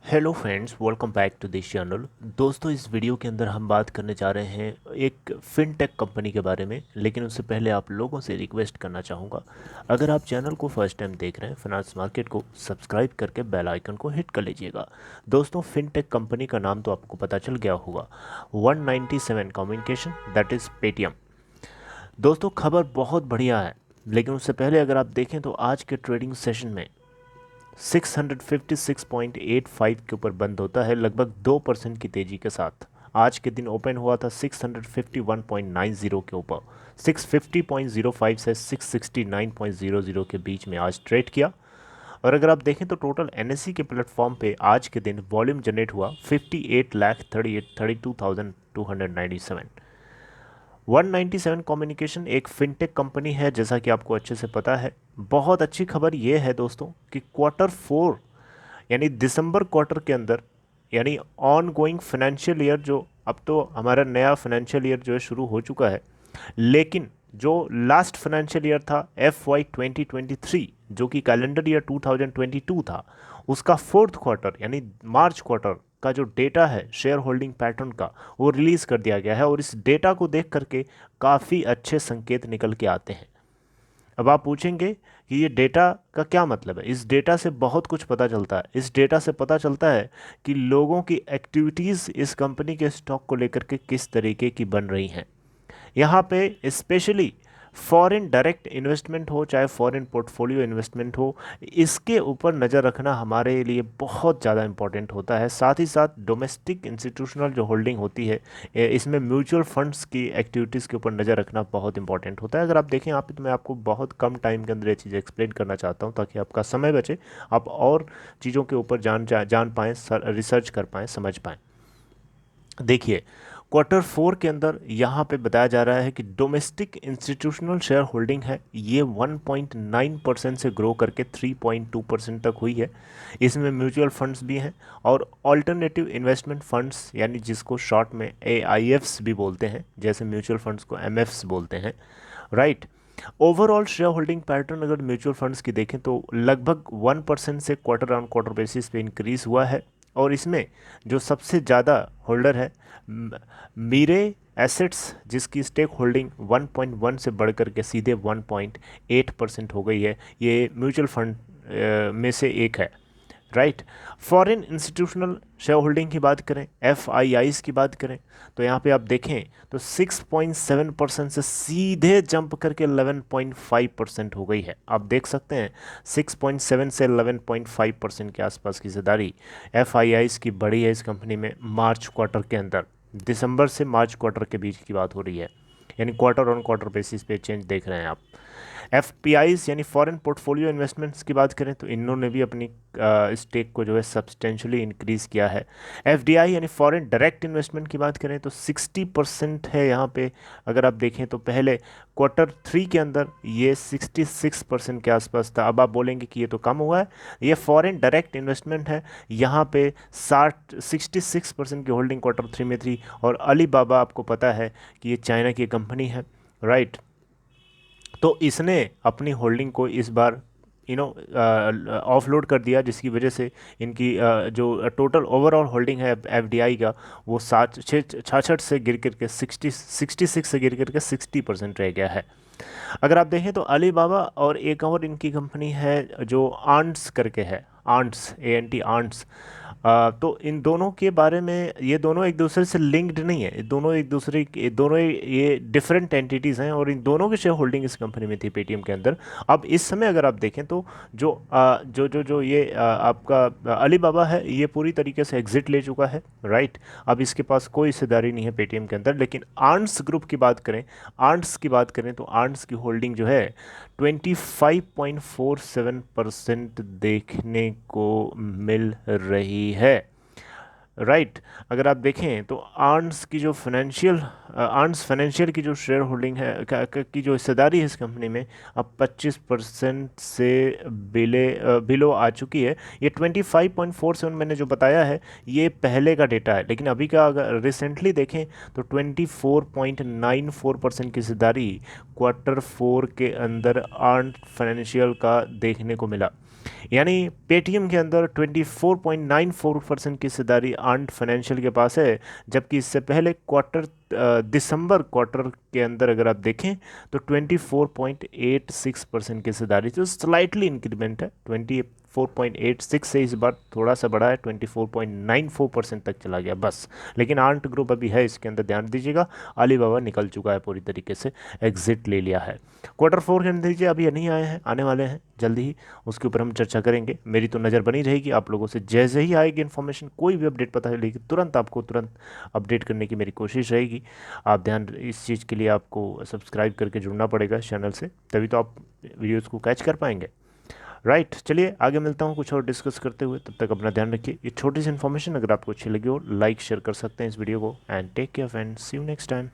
Hello friends, welcome back to this channel. दोस्तों, इस video के अंदर हम बात करने जा रहे हैं एक फिनटेक कंपनी के बारे में। लेकिन उससे पहले आप लोगों से रिक्वेस्ट करना चाहूँगा, अगर आप चैनल को फर्स्ट टाइम देख रहे हैं, फाइनेंस मार्केट को सब्सक्राइब करके बेल आइकन को हिट कर लीजिएगा। दोस्तों, फिनटेक कंपनी का नाम तो आपको पता चल गया होगा, 197 कम्युनिकेशन, दैट इज़ पेटीएम। दोस्तों, खबर बहुत बढ़िया है, लेकिन उससे पहले अगर आप देखें तो आज के ट्रेडिंग सेशन में 656.85 के ऊपर बंद होता है, लगभग 2% की तेजी के साथ। आज के दिन ओपन हुआ था 651.90 के ऊपर, 650.05 से 669.00 के बीच में आज ट्रेड किया। और अगर आप देखें तो टोटल एनएससी के प्लेटफॉर्म पे आज के दिन वॉल्यूम जनरेट हुआ 58,38,32,297। 197 कम्युनिकेशन एक फिनटेक कंपनी है, जैसा कि आपको अच्छे से पता है। बहुत अच्छी खबर यह है दोस्तों कि क्वार्टर 4 यानी दिसंबर क्वार्टर के अंदर, यानी ऑन गोइंग फाइनेंशियल ईयर, जो अब तो हमारा नया फाइनेंशियल ईयर जो है शुरू हो चुका है, लेकिन जो लास्ट फाइनेंशियल ईयर था FY 2023, जो कि कैलेंडर ईयर 2022 था, उसका फोर्थ क्वार्टर यानी मार्च क्वार्टर का जो डेटा है शेयर होल्डिंग पैटर्न का, वो रिलीज़ कर दिया गया है। और इस डेटा को देख करके काफ़ी अच्छे संकेत निकल के आते हैं। अब आप पूछेंगे कि ये डेटा का क्या मतलब है। इस डेटा से बहुत कुछ पता चलता है। इस डेटा से पता चलता है कि लोगों की एक्टिविटीज़ इस कंपनी के स्टॉक को लेकर के किस तरीके की बन रही हैं। यहाँ पे स्पेशली फॉरेन डायरेक्ट इन्वेस्टमेंट हो चाहे फॉरेन पोर्टफोलियो इन्वेस्टमेंट हो, इसके ऊपर नज़र रखना हमारे लिए बहुत ज़्यादा इंपॉर्टेंट होता है। साथ ही साथ डोमेस्टिक इंस्टीट्यूशनल जो होल्डिंग होती है, इसमें म्यूचुअल फंड्स की एक्टिविटीज़ के ऊपर नज़र रखना बहुत इंपॉर्टेंट होता है। अगर आप देखें यहाँ पे, तो मैं आपको बहुत कम टाइम के अंदर ये चीज़ एक्सप्लेन करना चाहता हूँ ताकि आपका समय बचे, आप और चीज़ों के ऊपर जान पाएँ, रिसर्च कर पाएँ, समझ पाएँ। देखिए, क्वार्टर 4 के अंदर यहाँ पे बताया जा रहा है कि डोमेस्टिक इंस्टीट्यूशनल शेयर होल्डिंग है, ये 1.9% से ग्रो करके 3.2% तक हुई है। इसमें म्यूचुअल फंड्स भी हैं और ऑल्टरनेटिव इन्वेस्टमेंट फंड्स, यानी जिसको शॉर्ट में AIFs भी बोलते हैं, जैसे म्यूचुअल फंड्स को MFs बोलते हैं, right. Overall share holding pattern अगर म्यूचुअल फंड्स की देखें तो लगभग 1% से क्वार्टर ऑन क्वार्टर बेसिस पे इंक्रीज हुआ है। और इसमें जो सबसे ज़्यादा होल्डर है मीरे एसेट्स, जिसकी स्टेक होल्डिंग 1.1 से बढ़ कर के सीधे 1.8% हो गई है। ये म्यूचुअल फंड में से एक है, right. Foreign institutional share holding की बात करें, FIIs की बात करें, तो यहाँ पे आप देखें तो 6.7% से सीधे जंप करके 11.5% हो गई है। आप देख सकते हैं 6.7 से 11.5% के आसपास की हिस्सेदारी FIIs की बढ़ी है इस कंपनी में मार्च क्वार्टर के अंदर। दिसंबर से मार्च क्वार्टर के बीच की बात हो रही है, यानी क्वार्टर ऑन क्वार्टर बेसिस पे चेंज देख रहे हैं आप। FPIs यानी फॉरेन पोर्टफोलियो इन्वेस्टमेंट्स की बात करें तो इन्होंने भी अपनी स्टेक को जो है सब्सटेंशियली इंक्रीज़ किया है। FDI यानी फॉरेन डायरेक्ट इन्वेस्टमेंट की बात करें तो 60% है यहाँ पे। अगर आप देखें तो पहले क्वार्टर 3 के अंदर ये 66% के आसपास था। अब आप बोलेंगे कि ये तो कम हुआ है, ये फॉरेन डायरेक्ट इन्वेस्टमेंट है। यहाँ पे 66% की होल्डिंग क्वार्टर 3 में थी। और अलीबाबा, आपको पता है कि ये चाइना की कंपनी है, राइट। तो इसने अपनी होल्डिंग को इस बार ऑफलोड कर दिया, जिसकी वजह से इनकी जो टोटल ओवरऑल होल्डिंग है FDI का, वो 66 से गिर करके 66 से गिर करके 60% रह गया है। अगर आप देखें तो अलीबाबा और एक और इनकी कंपनी है जो आंट्स करके है, आंट्स, ANT, आंट्स। तो इन दोनों के बारे में, ये दोनों एक दूसरे से लिंक्ड नहीं है, ये दोनों ये डिफरेंट एंटिटीज़ हैं और इन दोनों की शेयर होल्डिंग इस कंपनी में थी पेटीएम के अंदर। अब इस समय अगर आप देखें तो जो ये आपका अलीबाबा है, ये पूरी तरीके से एग्जिट ले चुका है, राइट। अब इसके पास कोई हिस्सेदारी नहीं है पेटीएम के अंदर। लेकिन आर्ट्स ग्रुप की बात करें, आर्ट्स की बात करें तो आर्ट्स की होल्डिंग जो है 25.47% देखने को मिल रही है, राइट। अगर आप देखें तो आर्न्स फाइनेंशियल की जो शेयर होल्डिंग है की जो हिस्सेदारी है इस कंपनी में, अब 25% से बिलो आ चुकी है। ये 25.47 मैंने जो बताया है, ये पहले का डेटा है। लेकिन अभी का अगर रिसेंटली देखें तो 24.94% की हिस्सेदारी क्वार्टर 4 के अंदर आर्न फाइनेंशियल का देखने को मिला। यानी पेटीएम के अंदर 24.94% की हिस्सेदारी आंट फाइनेंशियल के पास है, जबकि इससे पहले दिसंबर क्वार्टर के अंदर अगर आप देखें तो 24.86% की हिस्सेदारी, तो स्लाइटली इंक्रीमेंट है। 24.86 से इस बार थोड़ा सा बढ़ा है, 24.94% तक चला गया बस। लेकिन आंट ग्रुप अभी है इसके अंदर, ध्यान दीजिएगा। अलीबाबा निकल चुका है पूरी तरीके से, एग्जिट ले लिया है। क्वार्टर फोर के नतीजे अभी नहीं आए हैं, आने वाले हैं जल्दी ही, उसके ऊपर हम चर्चा करेंगे। मेरी तो नज़र बनी रहेगी आप लोगों से, जैसे ही आएगी इन्फॉर्मेशन, कोई भी अपडेट पता चलेगी तुरंत आपको तुरंत अपडेट करने की मेरी कोशिश रहेगी। आप ध्यान, इस चीज़ के लिए आपको सब्सक्राइब करके जुड़ना पड़ेगा चैनल से, तभी तो आप वीडियोज़ को कैच कर पाएंगे। राइट, चलिए आगे मिलता हूँ कुछ और डिस्कस करते हुए। तब तक अपना ध्यान रखिए। ये छोटी सी इन्फॉर्मेशन अगर आपको अच्छी लगी हो, लाइक शेयर कर सकते हैं इस वीडियो को। And take care friends, see you next time.